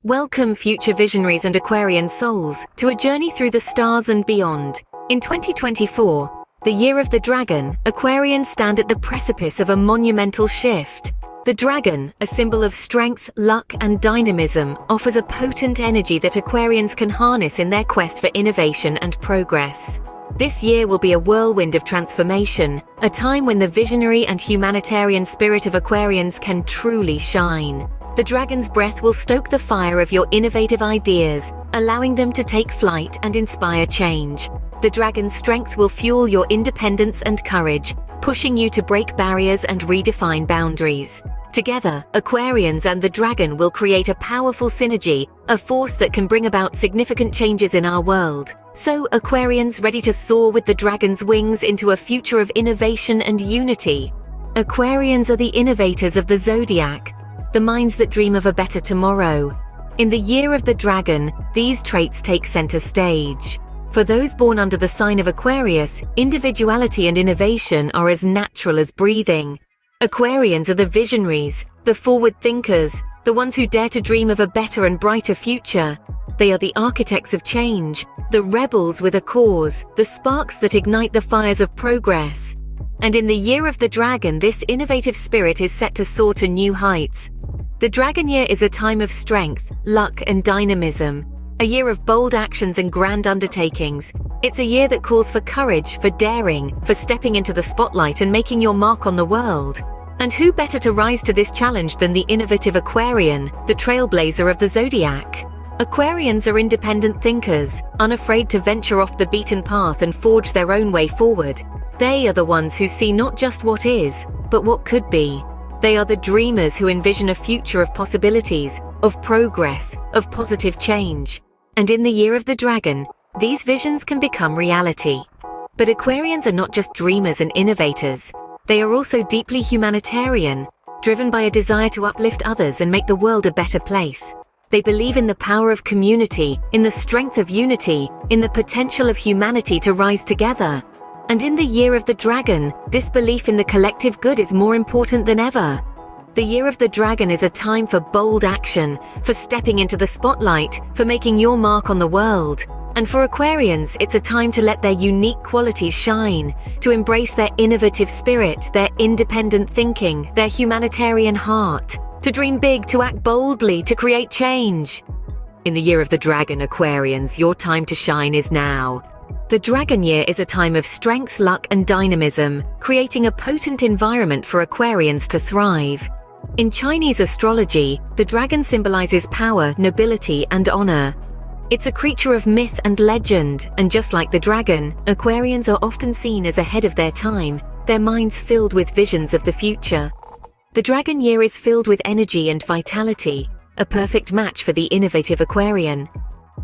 Welcome, future visionaries and Aquarian souls, to a journey through the stars and beyond. In 2024, the year of the dragon, Aquarians stand at the precipice of a monumental shift. The dragon, a symbol of strength, luck, and dynamism, offers a potent energy that Aquarians can harness in their quest for innovation and progress. This year will be a whirlwind of transformation, a time when the visionary and humanitarian spirit of Aquarians can truly shine. The dragon's breath will stoke the fire of your innovative ideas, allowing them to take flight and inspire change. The dragon's strength will fuel your independence and courage, pushing you to break barriers and redefine boundaries. Together, Aquarians and the dragon will create a powerful synergy, a force that can bring about significant changes in our world. So, Aquarians, ready to soar with the dragon's wings into a future of innovation and unity? Aquarians are the innovators of the Zodiac, the minds that dream of a better tomorrow. In the year of the dragon, these traits take center stage. For those born under the sign of Aquarius, individuality and innovation are as natural as breathing. Aquarians are the visionaries, the forward thinkers, the ones who dare to dream of a better and brighter future. They are the architects of change, the rebels with a cause, the sparks that ignite the fires of progress. And in the year of the dragon, this innovative spirit is set to soar to new heights. The dragon year is a time of strength, luck, and dynamism. A year of bold actions and grand undertakings. It's a year that calls for courage, for daring, for stepping into the spotlight and making your mark on the world. And who better to rise to this challenge than the innovative Aquarian, the trailblazer of the Zodiac? Aquarians are independent thinkers, unafraid to venture off the beaten path and forge their own way forward. They are the ones who see not just what is, but what could be. They are the dreamers who envision a future of possibilities, of progress, of positive change. And in the year of the dragon, these visions can become reality. But Aquarians are not just dreamers and innovators. They are also deeply humanitarian, driven by a desire to uplift others and make the world a better place. They believe in the power of community, in the strength of unity, in the potential of humanity to rise together. And in the year of the dragon, this belief in the collective good is more important than ever. The year of the dragon is a time for bold action, for stepping into the spotlight, for making your mark on the world. And for Aquarians, it's a time to let their unique qualities shine, to embrace their innovative spirit, their independent thinking, their humanitarian heart, to dream big, to act boldly, to create change. In the year of the dragon, Aquarians, your time to shine is now. The dragon year is a time of strength, luck, and dynamism, creating a potent environment for Aquarians to thrive. In Chinese astrology, the dragon symbolizes power, nobility, and honor. It's a creature of myth and legend, and just like the dragon, Aquarians are often seen as ahead of their time, their minds filled with visions of the future. The dragon year is filled with energy and vitality, a perfect match for the innovative Aquarian.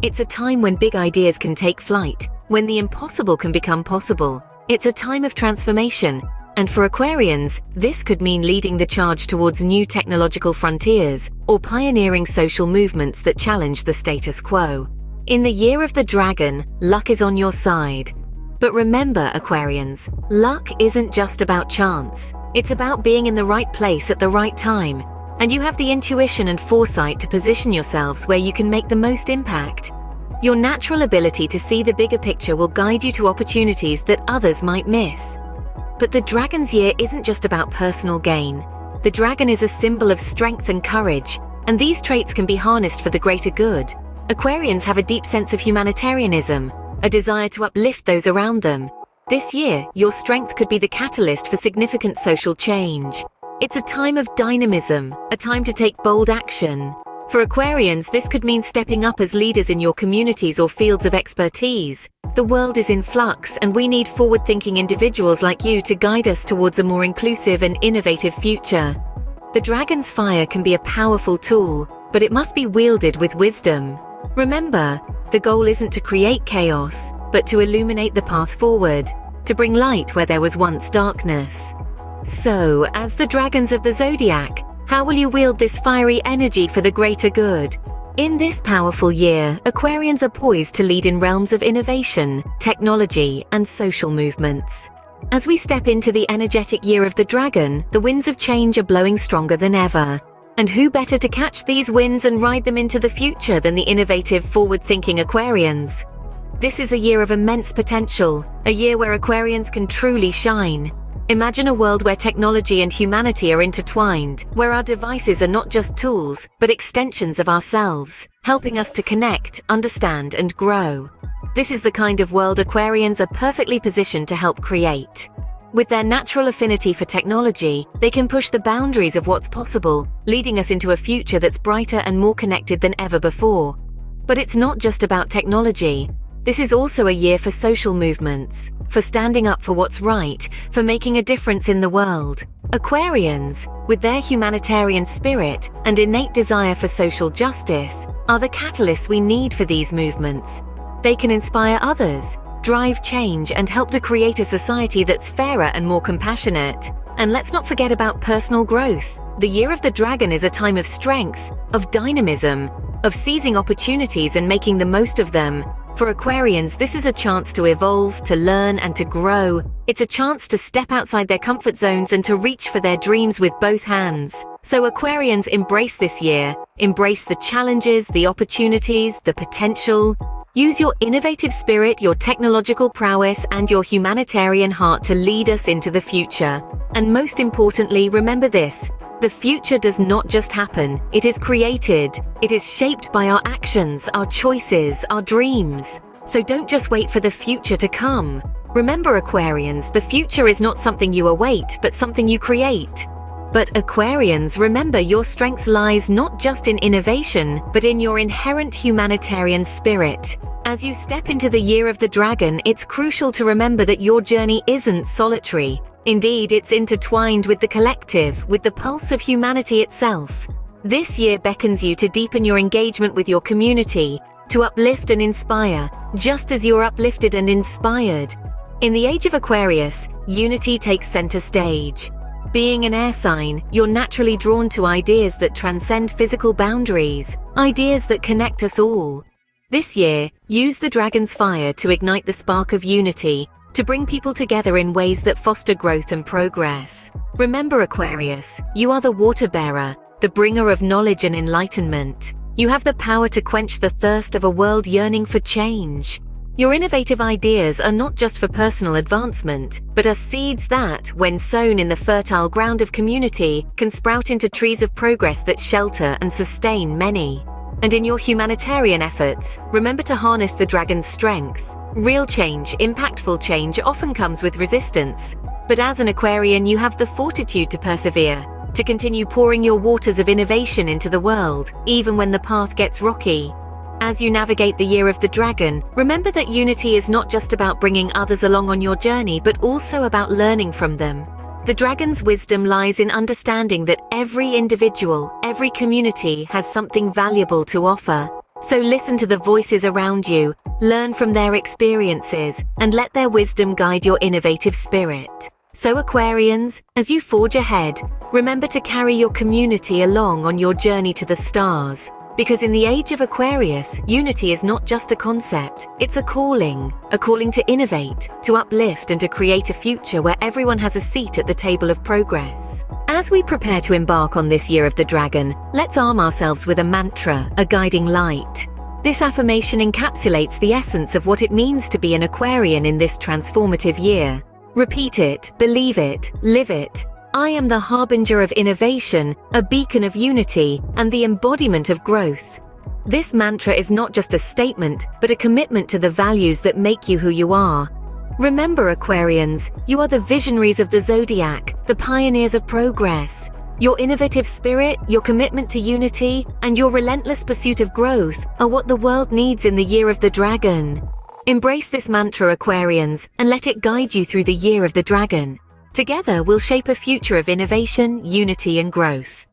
It's a time when big ideas can take flight, when the impossible can become possible. It's a time of transformation, and for Aquarians, this could mean leading the charge towards new technological frontiers or pioneering social movements that challenge the status quo. In the year of the dragon, luck is on your side. But remember, Aquarians, luck isn't just about chance. It's about being in the right place at the right time. And you have the intuition and foresight to position yourselves where you can make the most impact. Your natural ability to see the bigger picture will guide you to opportunities that others might miss. But the dragon's year isn't just about personal gain. The dragon is a symbol of strength and courage, and these traits can be harnessed for the greater good. Aquarians have a deep sense of humanitarianism, a desire to uplift those around them. This year, your strength could be the catalyst for significant social change. It's a time of dynamism, a time to take bold action. For Aquarians, this could mean stepping up as leaders in your communities or fields of expertise. The world is in flux, and we need forward-thinking individuals like you to guide us towards a more inclusive and innovative future. The dragon's fire can be a powerful tool, but it must be wielded with wisdom. Remember, the goal isn't to create chaos, but to illuminate the path forward, to bring light where there was once darkness. So, as the dragons of the Zodiac, how will you wield this fiery energy for the greater good? In this powerful year, Aquarians are poised to lead in realms of innovation, technology, and social movements. As we step into the energetic year of the dragon, the winds of change are blowing stronger than ever. And who better to catch these winds and ride them into the future than the innovative, forward-thinking Aquarians? This is a year of immense potential, a year where Aquarians can truly shine. Imagine a world where technology and humanity are intertwined, where our devices are not just tools, but extensions of ourselves, helping us to connect, understand, and grow. This is the kind of world Aquarians are perfectly positioned to help create. With their natural affinity for technology, they can push the boundaries of what's possible, leading us into a future that's brighter and more connected than ever before. But it's not just about technology. This is also a year for social movements, for standing up for what's right, for making a difference in the world. Aquarians, with their humanitarian spirit and innate desire for social justice, are the catalysts we need for these movements. They can inspire others, drive change, and help to create a society that's fairer and more compassionate. And let's not forget about personal growth. The Year of the Dragon is a time of strength, of dynamism, of seizing opportunities and making the most of them. For Aquarians, this is a chance to evolve, to learn, and to grow. It's a chance to step outside their comfort zones and to reach for their dreams with both hands. So Aquarians, embrace this year. Embrace the challenges, the opportunities, the potential. Use your innovative spirit, your technological prowess, and your humanitarian heart to lead us into the future. And most importantly, remember this: the future does not just happen, it is created. It is shaped by our actions, our choices, our dreams. So don't just wait for the future to come. Remember, Aquarians, the future is not something you await, but something you create. But Aquarians, remember, your strength lies not just in innovation, but in your inherent humanitarian spirit. As you step into the Year of the Dragon, it's crucial to remember that your journey isn't solitary. Indeed, it's intertwined with the collective, with the pulse of humanity itself. This year beckons you to deepen your engagement with your community, to uplift and inspire, just as you're uplifted and inspired. In the age of Aquarius, unity takes center stage. Being an air sign, you're naturally drawn to ideas that transcend physical boundaries, ideas that connect us all. This year, use the dragon's fire to ignite the spark of unity, to bring people together in ways that foster growth and progress. Remember, Aquarius, you are the water bearer, the bringer of knowledge and enlightenment. You have the power to quench the thirst of a world yearning for change. Your innovative ideas are not just for personal advancement, but are seeds that, when sown in the fertile ground of community, can sprout into trees of progress that shelter and sustain many. And in your humanitarian efforts, remember to harness the dragon's strength. Real change, impactful change, often comes with resistance. But as an Aquarian, you have the fortitude to persevere, to continue pouring your waters of innovation into the world, even when the path gets rocky. As you navigate the Year of the Dragon, remember that unity is not just about bringing others along on your journey, but also about learning from them. The dragon's wisdom lies in understanding that every individual, every community has something valuable to offer. So listen to the voices around you, learn from their experiences, and let their wisdom guide your innovative spirit. So Aquarians, as you forge ahead, remember to carry your community along on your journey to the stars. Because in the age of Aquarius, unity is not just a concept, it's a calling to innovate, to uplift, and to create a future where everyone has a seat at the table of progress. As we prepare to embark on this Year of the Dragon, let's arm ourselves with a mantra, a guiding light. This affirmation encapsulates the essence of what it means to be an Aquarian in this transformative year. Repeat it, believe it, live it. I am the harbinger of innovation, a beacon of unity, and the embodiment of growth. This mantra is not just a statement, but a commitment to the values that make you who you are. Remember, Aquarians, you are the visionaries of the Zodiac, the pioneers of progress. Your innovative spirit, your commitment to unity, and your relentless pursuit of growth are what the world needs in the Year of the Dragon. Embrace this mantra, Aquarians, and let it guide you through the Year of the Dragon. Together, we'll shape a future of innovation, unity, and growth.